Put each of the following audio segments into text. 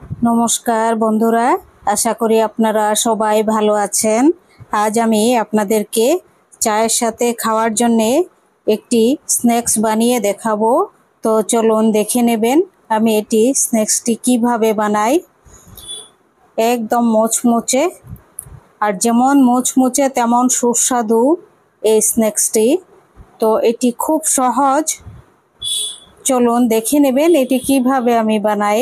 নমস্কার বন্ধুরা, আশা করি আপনারা সবাই ভালো আছেন। আজ আমি আপনাদেরকে চায়ের সাথে খাওয়ার জন্যে একটি স্ন্যাক্স বানিয়ে দেখাবো। তো চলুন দেখে নেবেন আমি এটি স্ন্যাক্সটি কিভাবে বানাই। একদম মুচমুচে, আর যেমন মুচমুচে তেমন সুস্বাদু এই স্ন্যাক্সটি। তো এটি খুব সহজ, চলুন দেখে নেবেন এটি কিভাবে আমি বানাই।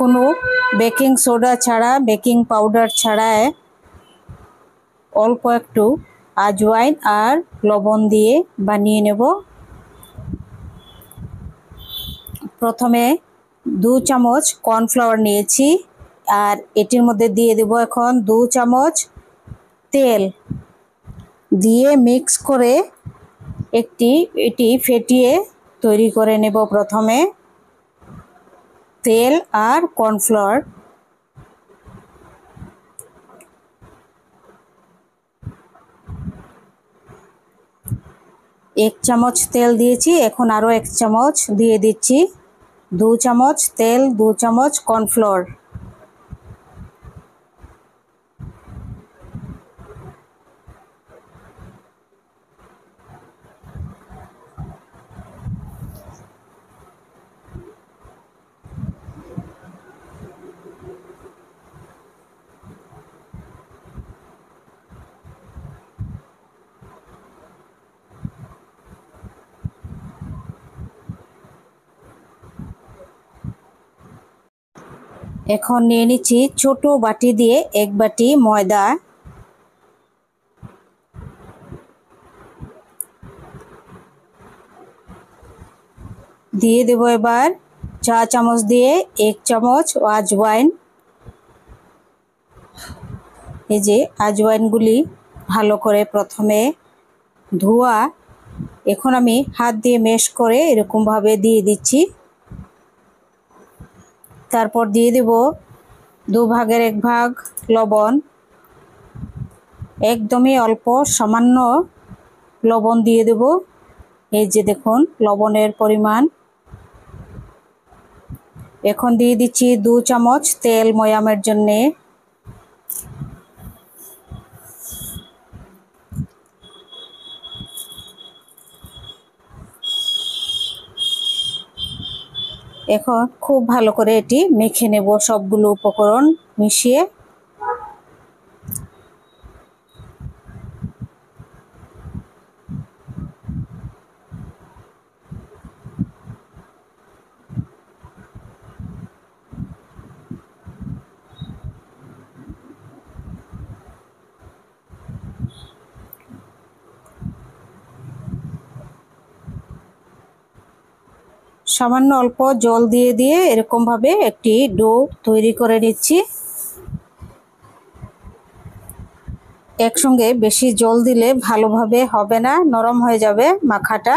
কোনো বেকিং সোডা ছাড়া, বেকিং পাউডার ছাড়া অল্প একটু আজওয়াইন আর লবণ দিয়ে বানিয়ে নেব। প্রথমে 2 চামচ কর্নফ্লাওয়ার নিয়েছি, আর এটির মধ্যে দিয়ে দেব এখন 2 চামচ তেল দিয়ে মিক্স করে এটি ফেটিয়ে তৈরি করে নেব। প্রথমে তেল আর কর্নফ্লাওয়ার, 1 চামচ তেল দিয়েছি, এখন আরও 1 চামচ দিয়ে দিচ্ছি। 2 চামচ তেল, 2 চামচ কর্নফ্লাওয়ার। এখন নিয়ে নিচ্ছি ছোট বাটি দিয়ে 1 বাটি ময়দা। দিয়ে দেব এবার চা চামচ দিয়ে 1 চামচ আজওয়াইন। এই যে আজওয়াইনগুলি ভালো করে প্রথমে ধোয়া, এখন আমি হাত দিয়ে মেশ করে এরকমভাবে দিয়ে দিচ্ছি। তারপর দিয়ে দেব 2 ভাগের 1 ভাগ লবণ, একদমই অল্প সামান্য লবণ দিয়ে দেব। এই যে দেখুন লবণের পরিমাণ। এখন দিয়ে দিচ্ছি 2 চামচ তেল ময়ামের জন্যে। এখন খুব ভালো করে এটি মেখে নেব, সবগুলো উপকরণ মিশিয়ে। সামান্য অল্প জল দিয়ে দিয়ে এরকমভাবে একটি ডো তৈরি করে নিচ্ছি। একসঙ্গে বেশি জল দিলে ভালোভাবে হবে না, নরম হয়ে যাবে মাখাটা।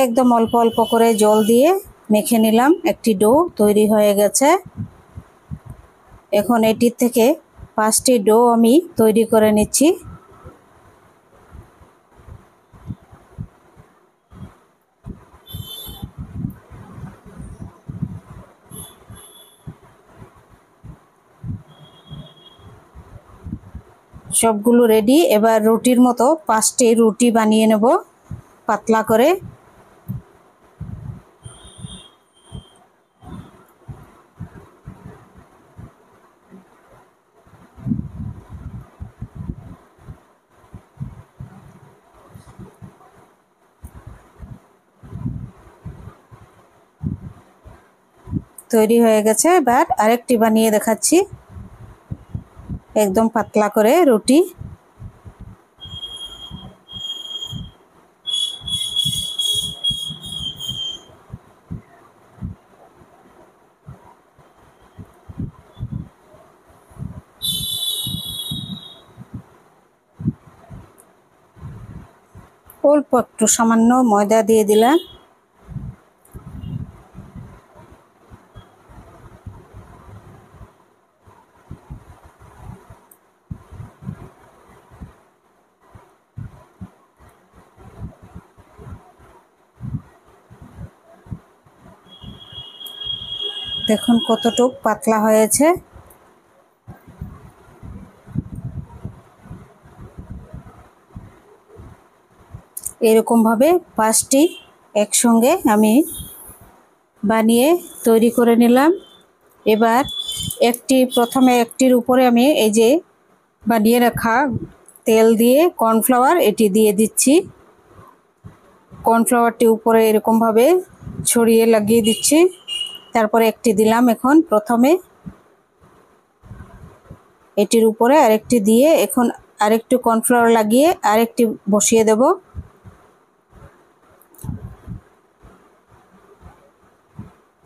একদম অল্প অল্প করে জল দিয়ে মেখে নিলাম, একটি ডো তৈরি হয়ে গেছে। এখন এটির থেকে 5টি ডো আমি তৈরি করে নিচ্ছি। সবগুলো রেডি। এবার রুটির মতো 5টি রুটি বানিয়ে নেব পাতলা করে। তৈরি হয়ে গেছে, এবার আরেকটি বানিয়ে দেখাচ্ছি, একদম পাতলা করে রুটি। অল্প একটু সামান্য ময়দা দিয়ে দিলাম। দেখুন কতটুক পাতলা হয়েছে। এরকম ভাবে 5টি একসঙ্গে আমি বানিয়ে তৈরি করে নিলাম। এবার প্রথমে একটির উপরে আমি এই যে বানিয়ে রাখা তেল দিয়ে কর্নফ্লাওয়ার এটি দিয়ে দিচ্ছি। কর্নফ্লাওয়ারটি উপরে এরকম ভাবে ছড়িয়ে লাগিয়ে দিচ্ছি। তারপরে একটি দিলাম। এখন প্রথমে এটির উপরে আরেকটি দিয়ে এখন আরেকটু কর্নফ্লাওয়ার লাগিয়ে আরেকটি বসিয়ে দেব।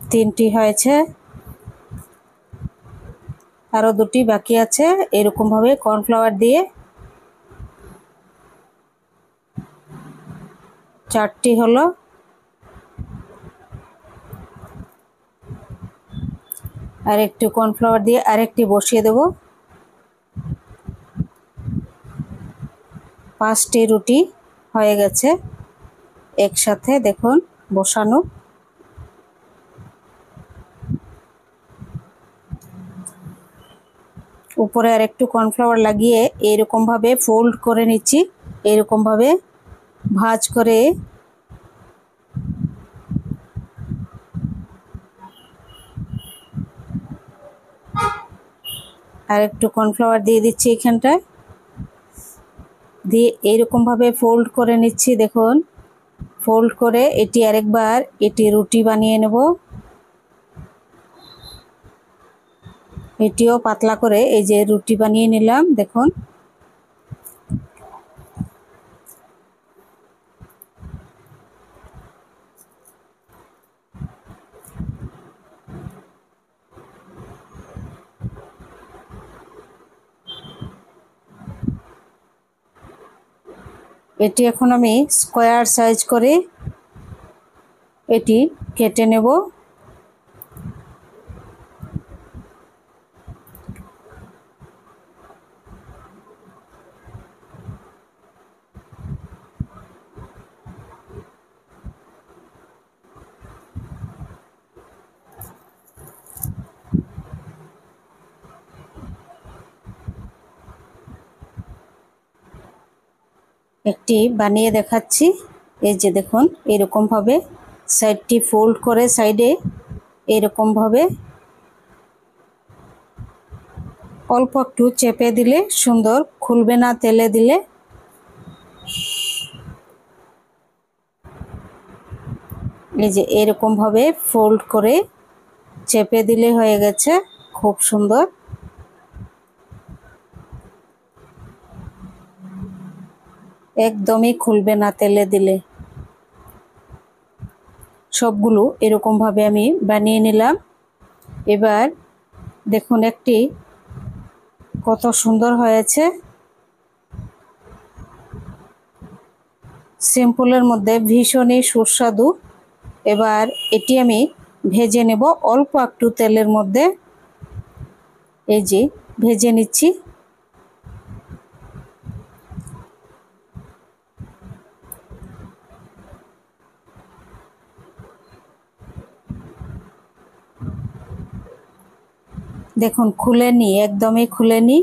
তিনটি হয়েছে, আরো দুটি বাকি আছে। এরকম ভাবে কর্নফ্লাওয়ার দিয়ে 4টি হলো। আর একটু কর্নফ্লাওয়ার দিয়ে আরেকটি বসিয়ে দেব। 5টি রুটি হয়ে গেছে একসাথে, দেখুন বসানো। উপরে আর একটু কর্নফ্লাওয়ার লাগিয়ে এরকম ভাবে ফোল্ড করে নিচ্ছি। এরকম ভাবে ভাঁজ করে আর একটু কর্নফ্লাওয়ার দিয়ে দিচ্ছি এখানটায়, দিয়ে এরকম ভাবে ফোল্ড করে নিচ্ছি। দেখুন ফোল্ড করে এটি আরেকবার এটি রুটি বানিয়ে নেব। এটিও পাতলা করে এই যে রুটি বানিয়ে নিলাম। দেখুন এটি এখন আমি স্কোয়ার সাইজ করে এটি কেটে নেব। একটি বানিয়ে দেখাচ্ছি। এই যে দেখুন এরকম ভাবে সাইডটি ফোল্ড করে সাইডে এরকম ভাবে অল্প একটু চেপে দিলে সুন্দর খুলবে না, তেলে দিলে। এই যে এরকম ভাবে ফোল্ড করে চেপে দিলে হয়ে গেছে, খুব সুন্দর। একদমই খুলবে না তেলে দিলে। সবগুলো এরকম ভাবে আমি বানিয়ে নিলাম। এবার দেখুন একটি কত সুন্দর হয়েছে। সিম্পলের মধ্যে ভীষণই সুস্বাদু। এবার এটি আমি ভেজে নেব অল্প একটু তেলের মধ্যে। এই যে ভেজে নিচ্ছি। দেখুন খুলেনি, একদমই খুলেনি।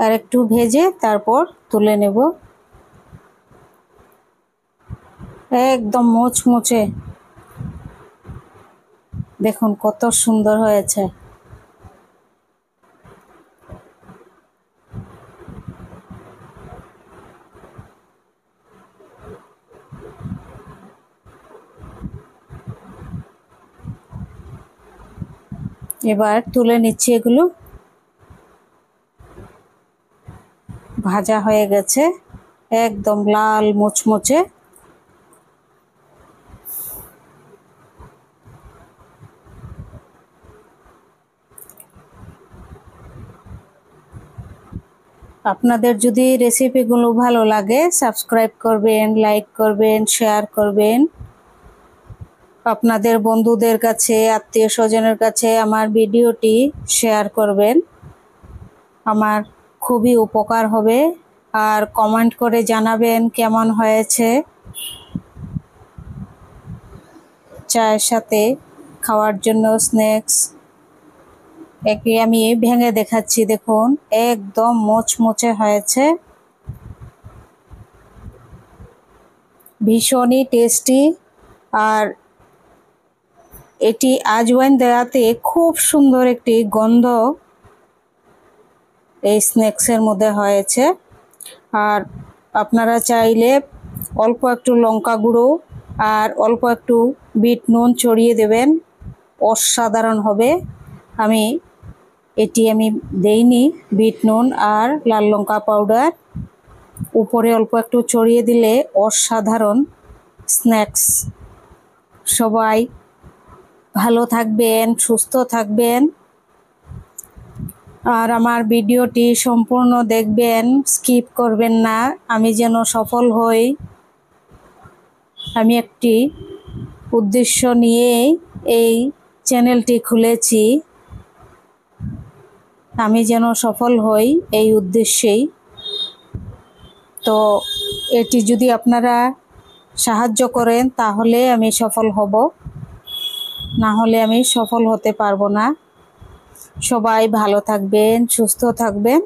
আর একটু ভেজে তারপর তুলে নেব। একদম মুচমুচে, দেখুন কত সুন্দর হয়েছে। এবার তুলে নিচ্ছি। এগুলো ভাজা হয়ে গেছে, একদম লাল মুচমুচে। আপনাদের যদি রেসিপিগুলো ভালো লাগে সাবস্ক্রাইব করবেন, লাইক করবেন, শেয়ার করবেন। আপনাদের বন্ধুদের কাছে, আত্মীয় স্বজনের কাছে আমার ভিডিওটি শেয়ার করবেন। আমার খুবই উপকার হবে। আর কমেন্ট করে জানাবেন কেমন হয়েছে। চায়ের সাথে খাওয়ার জন্য স্ন্যাক্স। একে আমি ভেঙে দেখাচ্ছি, দেখুন একদম মোচমোচে হয়েছে, ভীষণই টেস্টি। আর এটি আজওয়াইন দেওয়াতে খুব সুন্দর একটি গন্ধ এই স্ন্যাক্সের মধ্যে হয়েছে। আর আপনারা চাইলে অল্প একটু লঙ্কা গুঁড়ো আর অল্প একটু বিট নুন ছড়িয়ে দেবেন, অসাধারণ হবে। এটি আমি দেইনি বিট নুন আর লাল লঙ্কা পাউডার, উপরে অল্প একটু ছড়িয়ে দিলে অসাধারণ স্ন্যাক্স। সবাই ভালো থাকবেন, সুস্থ থাকবেন, আর আমার ভিডিওটি সম্পূর্ণ দেখবেন, স্কিপ করবেন না, আমি যেন সফল হই। আমি একটি উদ্দেশ্য নিয়ে এই চ্যানেলটি খুলেছি, আমি যেন সফল হই এই উদ্দেশ্যেই। তো এটি যদি আপনারা সাহায্য করেন তাহলে আমি সফল হব, না হলে আমি সফল হতে পারবো না। সবাই ভালো থাকবেন, সুস্থ থাকবেন।